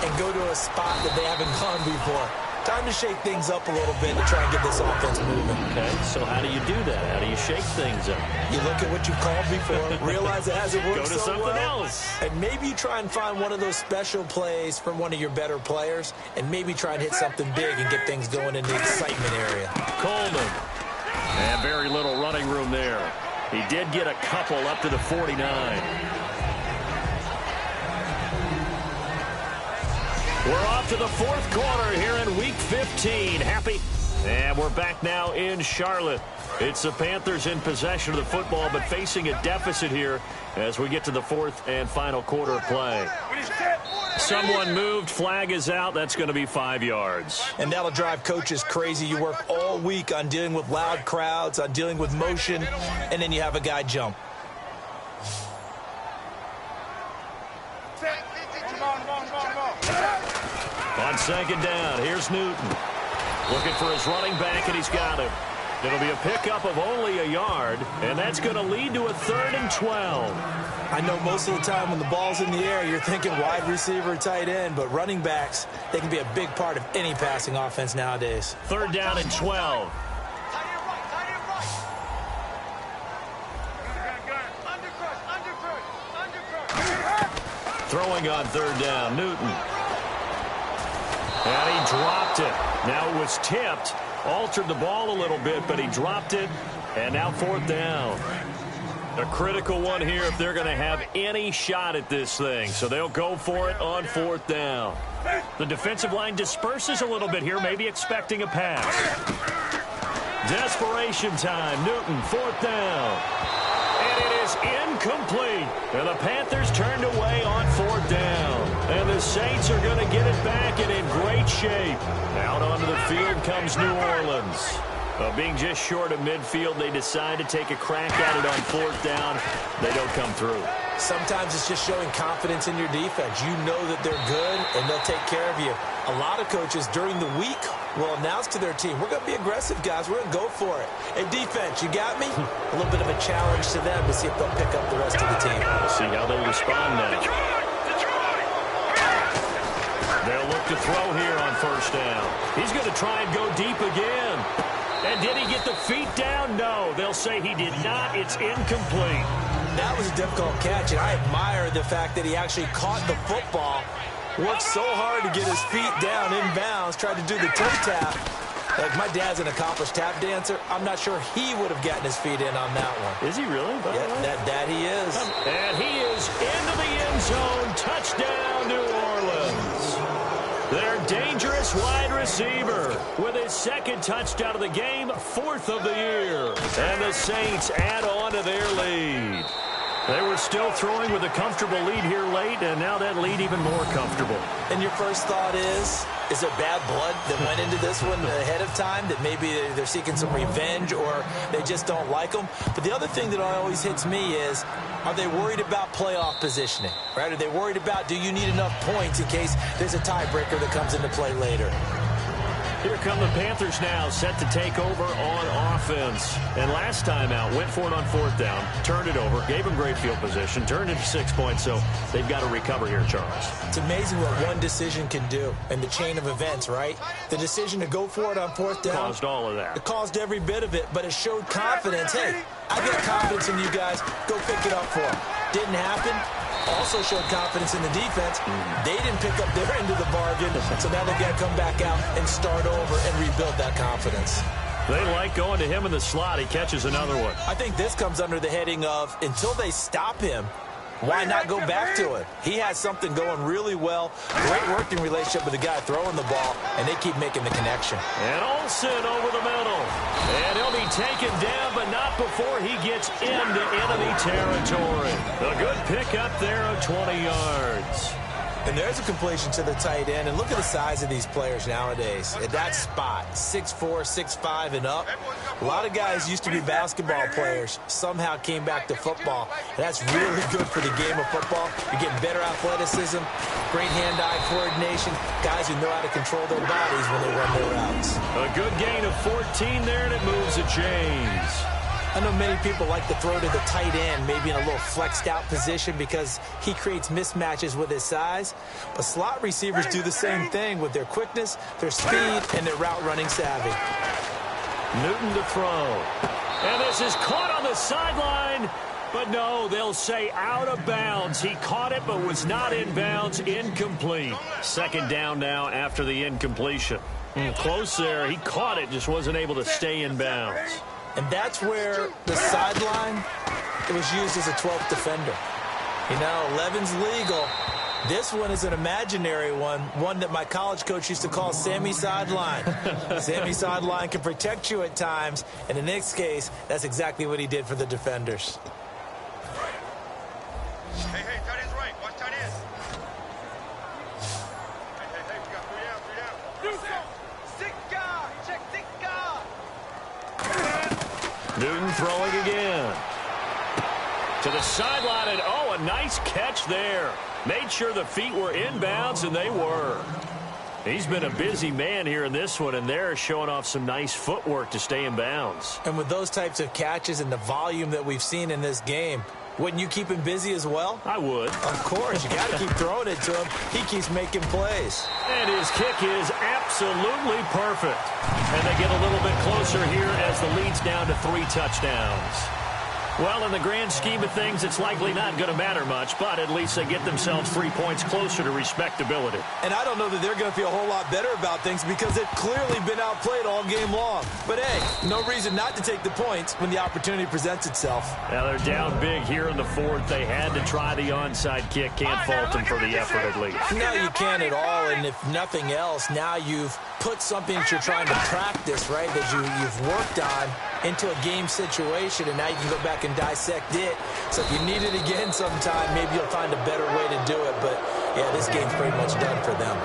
and go to a spot that they haven't gone before. Time to shake things up a little bit to try and get this offense moving. Okay, so how do you do that? How do you shake things up? You look at what you've called before, realize it hasn't worked so well. Go to something else. And maybe you try and find one of those special plays from one of your better players, and maybe try and hit something big and get things going in the excitement area. Coleman. And very little running room there. He did get a couple up to the 49. We're off to the fourth quarter here in Week 15. Happy? And we're back now in Charlotte. It's the Panthers in possession of the football, but facing a deficit here as we get to the fourth and final quarter of play. Someone moved. Flag is out. That's going to be 5 yards. And that'll drive coaches crazy. You work all week on dealing with loud crowds, on dealing with motion, and then you have a guy jump. On second down, here's Newton. Looking for his running back, and he's got him. It'll be a pickup of only a yard, and that's going to lead to a 3rd and 12. I know most of the time when the ball's in the air, you're thinking wide receiver, tight end, but running backs, they can be a big part of any passing offense nowadays. 3rd down and 12. Throwing on 3rd down, Newton. And he dropped it. Now it was tipped, altered the ball a little bit, but he dropped it, and now 4th down. A critical one here if they're going to have any shot at this thing. So they'll go for it on 4th down. The defensive line disperses a little bit here, maybe expecting a pass. Desperation time. Newton, 4th down. And it is incomplete. And the Panthers turned away on 4th down. And the Saints are going to get it back and in great shape. Out onto the field comes New Orleans. Being just short of midfield, they decide to take a crack at it on 4th down. They don't come through. Sometimes it's just showing confidence in your defense. You know that they're good, and they'll take care of you. A lot of coaches during the week will announce to their team, we're going to be aggressive, guys. We're going to go for it. Hey, defense, you got me? A little bit of a challenge to them to see if they'll pick up the rest of the team. We'll see how they respond now. They'll look to throw here on 1st down. He's going to try and go deep again. And did he get the feet down? No, they'll say he did not. It's incomplete. That was a difficult catch, and I admire the fact that he actually caught the football, worked so hard to get his feet down inbounds, tried to do the toe tap. Like, my dad's an accomplished tap dancer. I'm not sure he would have gotten his feet in on that one. Is he really? Yeah, that he is. And he is into the end zone. Touchdown, New Orleans. Their dangerous wide receiver with his second touchdown of the game, 4th of the year. And the Saints add on to their lead. They were still throwing with a comfortable lead here late, and now that lead even more comfortable. And your first thought is it bad blood that went into this one ahead of time, that maybe they're seeking some revenge or they just don't like them? But the other thing that always hits me is, are they worried about playoff positioning, right? Are they worried about, do you need enough points in case there's a tiebreaker that comes into play later? Here come the Panthers now, set to take over on offense. And last time out, went for it on 4th down, turned it over, gave them great field position, turned it to 6 points, so they've got to recover here, Charles. It's amazing what one decision can do in the chain of events, right? The decision to go for it on 4th down. Caused all of that. It caused every bit of it, but it showed confidence. Hey, I got confidence in you guys. Go pick it up for them. Didn't happen. Also showed confidence in the defense. They didn't pick up their end of the bargain, so now they've got to come back out and start over and rebuild that confidence. They like going to him in the slot. He catches another one. I think this comes under the heading of, until they stop him, why not go back to it? He has something going really well. Great working relationship with the guy throwing the ball, and they keep making the connection. And Olsen over the middle. And he'll be taken down, but not before he gets into enemy territory. A good pickup there of 20 yards. And there's a completion to the tight end. And look at the size of these players nowadays. At that spot, 6'4", 6'5", and up. A lot of guys used to be basketball players. Somehow came back to football. And that's really good for the game of football. You're getting better athleticism, great hand-eye coordination, guys who know how to control their bodies when they run their routes. A good gain of 14 there, and it moves the chains. I know many people like to throw to the tight end, maybe in a little flexed out position because he creates mismatches with his size. But slot receivers do the same thing with their quickness, their speed, and their route running savvy. Newton to throw. And this is caught on the sideline. But no, they'll say out of bounds. He caught it but was not in bounds. Incomplete. 2nd down now after the incompletion. Close there. He caught it, just wasn't able to stay in bounds. And that's where the sideline, it was used as a 12th defender. You know, 11's legal. This one is an imaginary one that my college coach used to call Sammy Sideline. Sammy Sideline can protect you at times, and in this case, that's exactly what he did for the defenders. Hey, tight end's right. Watch tight end. Hey, we got 3 down. Six guard. Check 6 guard. Newton throwing again. To the sideline, and oh, a nice catch there. Made sure the feet were inbounds, and they were. He's been a busy man here in this one, and they're showing off some nice footwork to stay in bounds. And with those types of catches and the volume that we've seen in this game, wouldn't you keep him busy as well? I would. Of course. You got to keep throwing it to him. He keeps making plays. And his kick is absolutely perfect. And they get a little bit closer here as the lead's down to 3 touchdowns. Well, in the grand scheme of things, it's likely not going to matter much, but at least they get themselves 3 points closer to respectability. And I don't know that they're going to feel a whole lot better about things because they've clearly been outplayed all game long. But, hey, no reason not to take the points when the opportunity presents itself. Now they're down big here in the 4th. They had to try the onside kick. Can't fault them for the effort at least. No, you can't at all. And if nothing else, now you've put something that you're trying to practice, right, that you've worked on into a game situation, and now you can go back and dissect it. So if you need it again sometime, maybe you'll find a better way to do it. But, yeah, this game's pretty much done for them.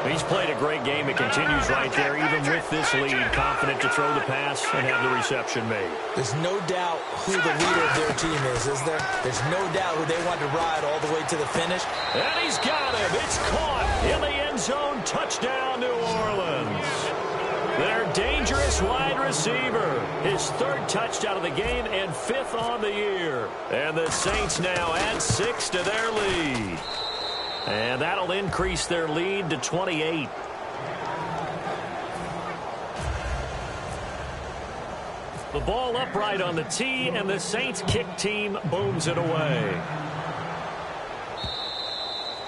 He's played a great game. It continues right there, even with this lead. Confident to throw the pass and have the reception made. There's no doubt who the leader of their team is there? There's no doubt who they want to ride all the way to the finish. And he's got him. It's caught in the end zone. Touchdown, New Orleans. Their dangerous wide receiver. His 3rd touchdown of the game and 5th on the year. And the Saints now add 6 to their lead. And that'll increase their lead to 28. The ball upright on the tee, and the Saints kick team booms it away.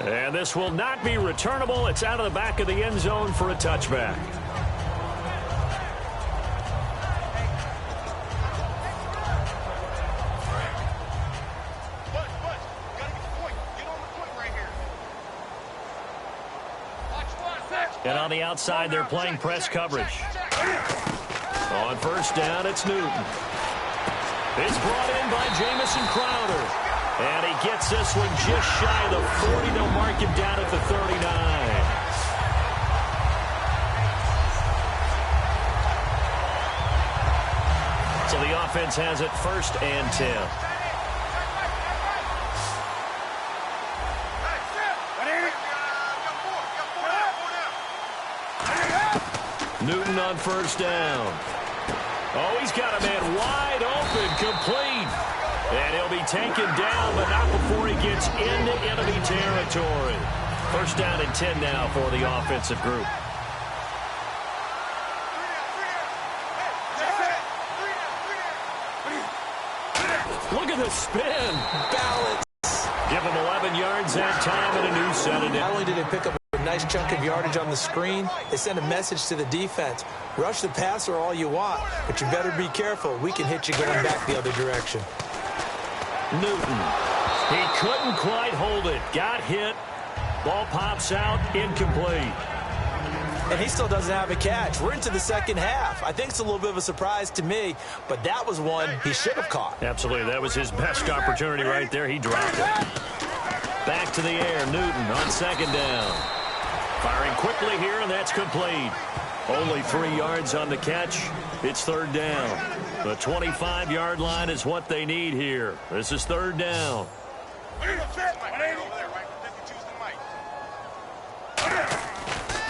And this will not be returnable. It's out of the back of the end zone for a touchback. And on the outside, they're playing press coverage. On first down, it's Newton. It's brought in by Jamison Crowder. And he gets this one just shy of the 40. They'll mark him down at the 39. So the offense has it 1st and 10. Newton on first down. Oh, he's got a man wide open, complete. And he'll be taken down, but not before he gets into enemy territory. 1st down and 10 now for the offensive group. Look at the spin. Balance. Give him 11 yards that time and a new set of Not only did they pick up a nice chunk of yardage on the screen, they sent a message to the defense. Rush the passer all you want, but you better be careful. We can hit you going back the other direction. Newton. He couldn't quite hold it. Got hit. Ball pops out. Incomplete. And he still doesn't have a catch. We're into the second half. I think it's a little bit of a surprise to me, but that was one he should have caught. Absolutely. That was his best opportunity right there. He dropped it. Back to the air. Newton on 2nd down. Firing quickly here, and that's complete. Only 3 yards on the catch. It's 3rd down. The 25-yard line is what they need here. This is 3rd down.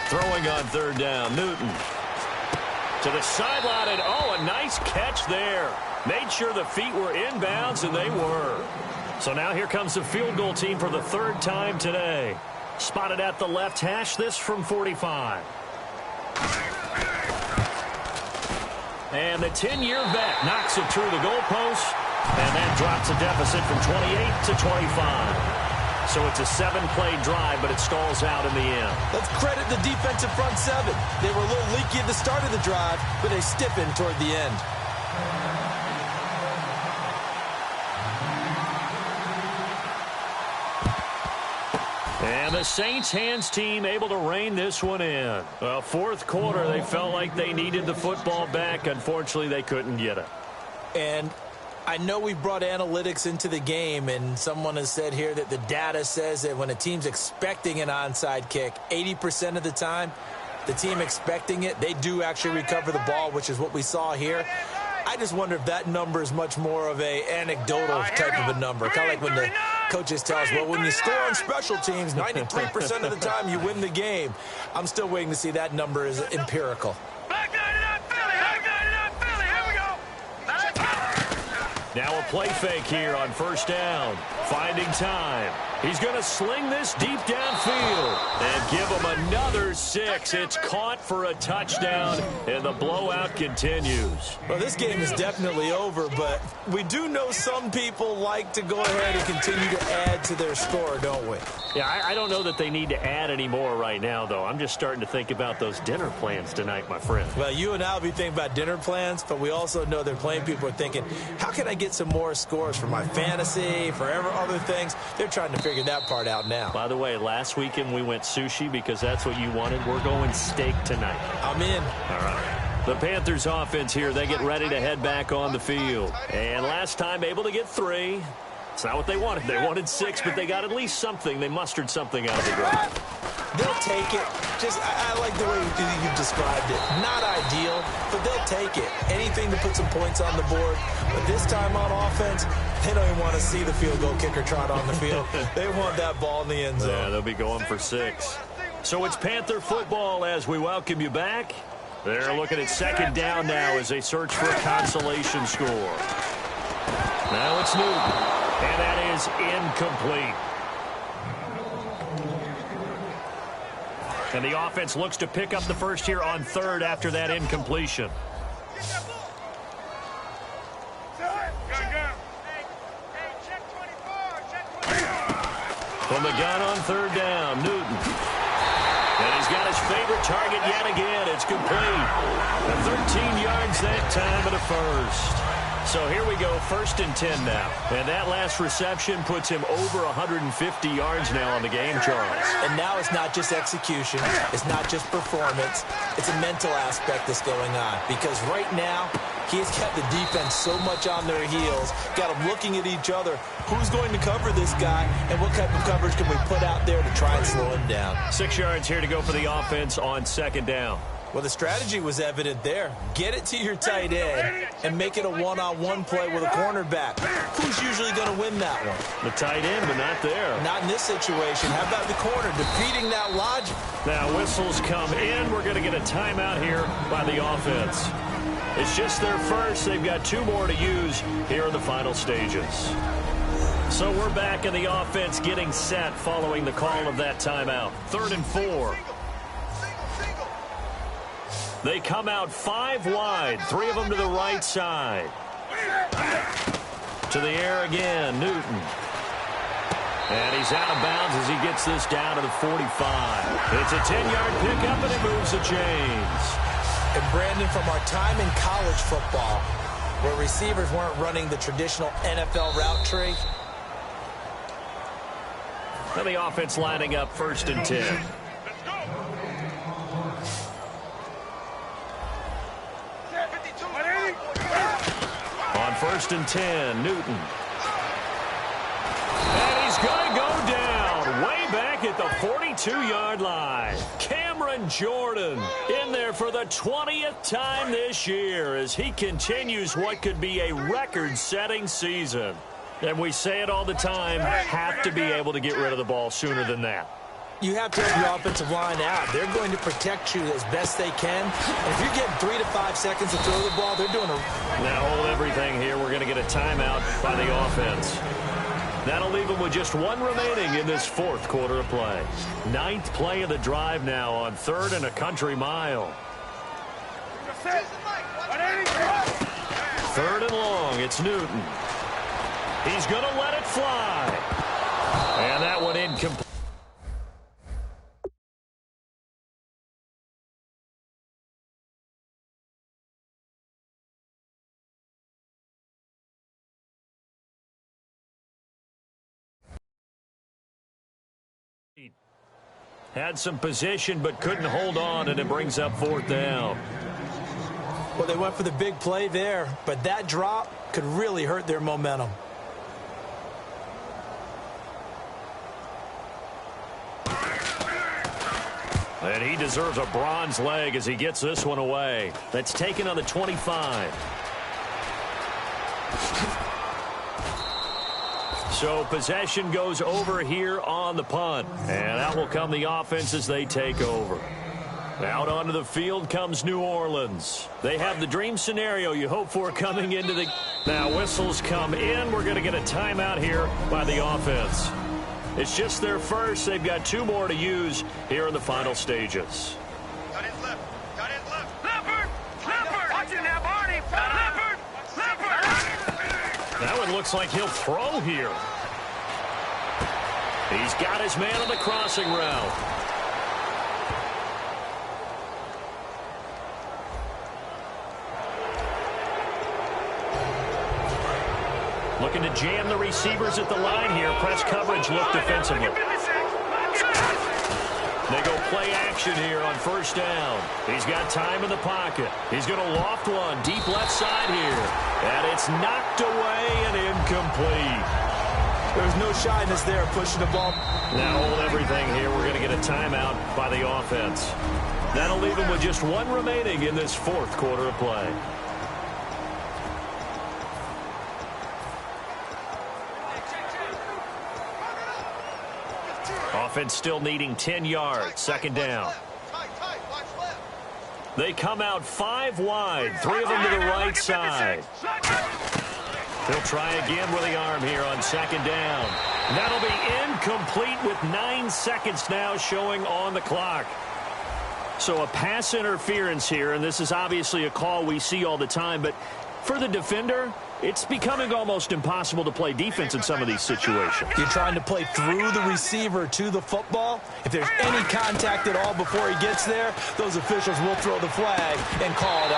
Throwing on 3rd down, Newton. To the sideline, and oh, a nice catch there. Made sure the feet were inbounds, and they were. So now here comes the field goal team for the 3rd time today. Spotted at the left hash, this from 45. And the 10-year vet knocks it through the goalpost, and that drops a deficit from 28 to 25. So it's a 7-play drive, but it stalls out in the end. Let's credit the defensive front 7. They were a little leaky at the start of the drive, but they stiffened toward the end. And the Saints hands team able to rein this one in. 4th quarter, they felt like they needed the football back. Unfortunately, they couldn't get it. And I know we brought analytics into the game, and someone has said here that the data says that when a team's expecting an onside kick, 80% of the time, the team expecting it, they do actually recover the ball, which is what we saw here. I just wonder if that number is much more of a anecdotal type of a number. Kind of like when the coaches tell us, well, when you score on special teams, 93% of the time you win the game. I'm still waiting to see that number is empirical. Now a play fake here on 1st down. Finding time. He's going to sling this deep downfield and give him another 6. It's caught for a touchdown, and the blowout continues. Well, this game is definitely over, but we do know some people like to go ahead and continue to add to their score, don't we? Yeah, I don't know that they need to add any more right now, though. I'm just starting to think about those dinner plans tonight, my friend. Well, you and I will be thinking about dinner plans, but we also know they're playing people are thinking, how can I get some more scores for my fantasy, for other things? They're trying to figure that part out now. By the way, last weekend we went sushi because that's what you wanted. We're going steak tonight. I'm in. All right. The Panthers offense here, they get ready to head back on the field. And last time able to get 3. It's not what they wanted. They wanted 6, but they got at least something. They mustered something out of the drive. They'll take it. I like the way you've described it. Not ideal, but they'll take it. Anything to put some points on the board. But this time on offense, they don't even want to see the field goal kicker trot on the field. They want that ball in the end zone. Yeah, they'll be going for 6. So it's Panther football as we welcome you back. They're looking at 2nd down now as they search for a consolation score. Now it's Newton. And that is incomplete. And the offense looks to pick up the first here on 3rd after that incompletion. check 24, check 24. From the gun on third down, Newton. And he's got his favorite target yet again. It's complete. 13 yards that time and a first. So here we go, 1st and 10 now. And that last reception puts him over 150 yards now on the game, Charles. And now it's not just execution. It's not just performance. It's a mental aspect that's going on. Because right now, he has kept the defense so much on their heels, got them looking at each other. Who's going to cover this guy, and what type of coverage can we put out there to try and slow him down? 6 yards here to go for the offense on 2nd down. Well, the strategy was evident there. Get it to your tight end and make it a one-on-one play with a cornerback. Who's usually going to win that one? The tight end, but not there. Not in this situation. How about the corner defeating that logic? Now whistles come in. We're going to get a timeout here by the offense. It's just their first. They've got 2 more to use here in the final stages. So we're back in the offense getting set following the call of that timeout. 3rd and 4. They come out 5 wide, 3 of them to the right side. To the air again, Newton. And he's out of bounds as he gets this down to the 45. It's a 10-yard pickup, and it moves the chains. And Brandon, from our time in college football, where receivers weren't running the traditional NFL route tree. And the offense lining up 1st and 10. On 1st and 10, Newton. And he's going to go down way back at the 42-yard line. Cameron Jordan in there for the 20th time this year as he continues what could be a record-setting season. And we say it all the time, have to be able to get rid of the ball sooner than that. You have to have your offensive line out. They're going to protect you as best they can. And if you're getting 3 to 5 seconds to throw the ball, they're doing a... Now hold everything here. We're going to get a timeout by the offense. That'll leave them with just 1 remaining in this 4th quarter of play. 9th play of the drive now on 3rd and a country mile. 3rd and long. It's Newton. He's going to let it fly. And that one incomplete. Had some position but couldn't hold on, and it brings up 4th down. Well, they went for the big play there, but that drop could really hurt their momentum. And he deserves a bronze leg as he gets this one away. That's taken on the 25. So possession goes over here on the punt. And out will come the offense as they take over. Out onto the field comes New Orleans. They have the dream scenario you hope for coming into the... Now whistles come in. We're going to get a timeout here by the offense. It's just their first. They've got 2 more to use here in the final stages. Got his left. Got his left. Leopard! Leopard! Watch it now, Barney! Leopard! Leopard! That one looks like he'll throw here. He's got his man on the crossing route. Looking to jam the receivers at the line here. Press coverage look defensively. They go play action here on 1st down. He's got time in the pocket. He's going to loft one deep left side here. And it's knocked away and incomplete. There's no shyness there pushing the ball. Now hold everything here. We're going to get a timeout by the offense. That'll leave them with just 1 remaining in this 4th quarter of play. Offense still needing 10 yards. 2nd down. They come out 5 wide. 3 of them to the right side. He'll try again with the arm here on 2nd down. That'll be incomplete with 9 seconds now showing on the clock. So a pass interference here, and this is obviously a call we see all the time, but For the defender, it's becoming almost impossible to play defense in some of these situations. You're trying to play through the receiver to the football. If there's any contact at all before he gets there, those officials will throw the flag and call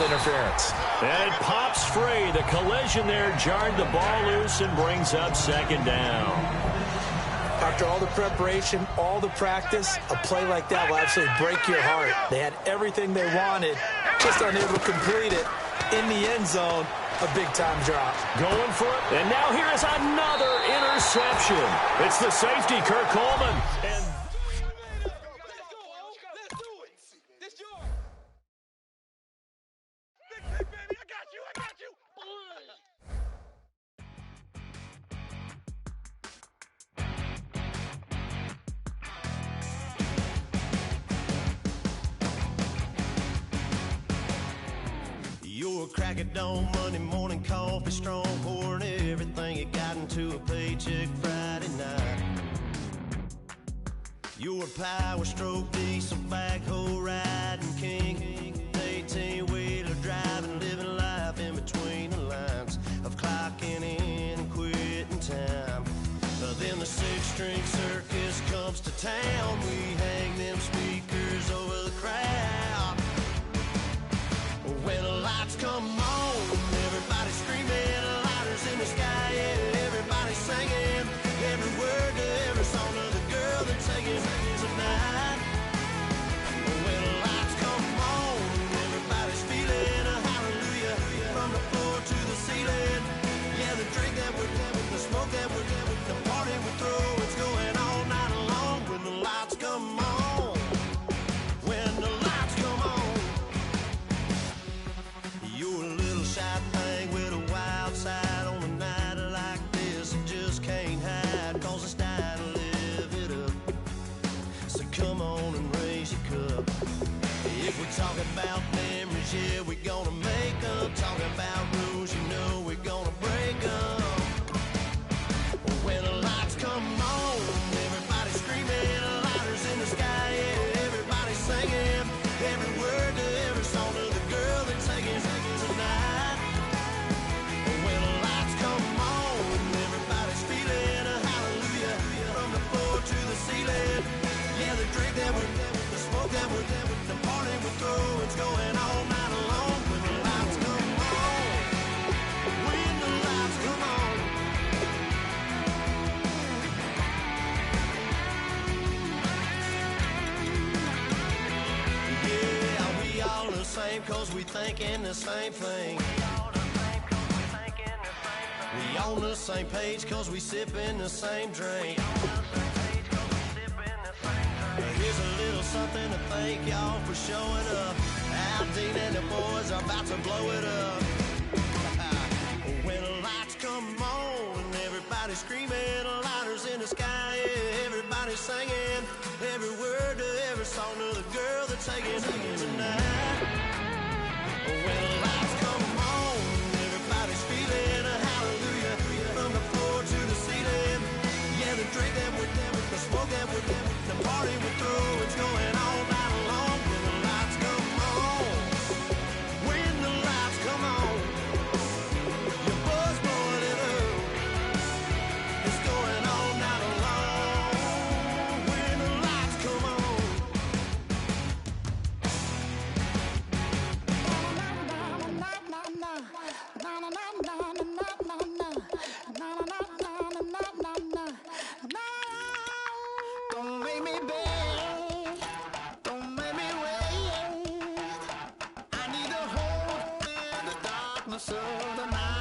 interference. And it pops free. The collision there jarred the ball loose and brings up second down. After all the preparation, all the practice, a play like that will absolutely break your heart. They had everything they wanted, just unable to complete it. In the end zone, a big-time drop. Going for it. And now here is another interception. It's the safety, Kirk Coleman. And Your crack of dawn, Monday morning coffee, strong pouring everything you got into a paycheck Friday night. Your power stroke, diesel backhoe riding king, 18-wheeler driving, living life in between the lines of clocking in and quitting time. Then the six-string circus comes to town. We hang them speakers over the crowd. When the lights come on, everybody screaming, lighters in the sky, yeah, everybody singing, every word to every song of the girl they're taking tonight. When the lights come on, everybody's feeling a hallelujah from the floor to the ceiling. Yeah, the drink that we're having, the smoke that we're having, the party we throw, it's going all night long. When the lights come on, when the lights come on. You're a little shy thing with a wild side on a night like this. You just can't hide, cause it's time to live it up. So come on and raise your cup. If we're talking about memories, yeah, we're gonna make them. Talking about rules, you know we're gonna break them. When the lights come on, everybody screaming, lighters in the sky, yeah, everybody singing, every word to every song of the girl they're taking tonight. When the lights come on, everybody's feeling a hallelujah from the floor to the ceiling. Yeah, the drink that we're having, the smoke that we're having, the party we throw, it's going all night long. When the lights come on, when the lights come on. Yeah, we all the same cause we thinking the same thing. We on the same page cause we sipping the same drink. Here's a little something to thank y'all for showing up. Al Dean and the boys are about to blow it up. When the lights come on, everybody's screaming, lighters in the sky, yeah, everybody's singing, every word to every song of the girl they're taking tonight. When the lights come on, everybody's feeling a hallelujah from the floor to the ceiling. Yeah, the drink that we're having, the smoke that we're having, the party we throw, it's going all night long. When the lights come on, when the lights come on, your buzz blowing it up, it's going all night long. When the lights come on. Don't make me beg, don't make me wait. I need a hope in the darkness of the night.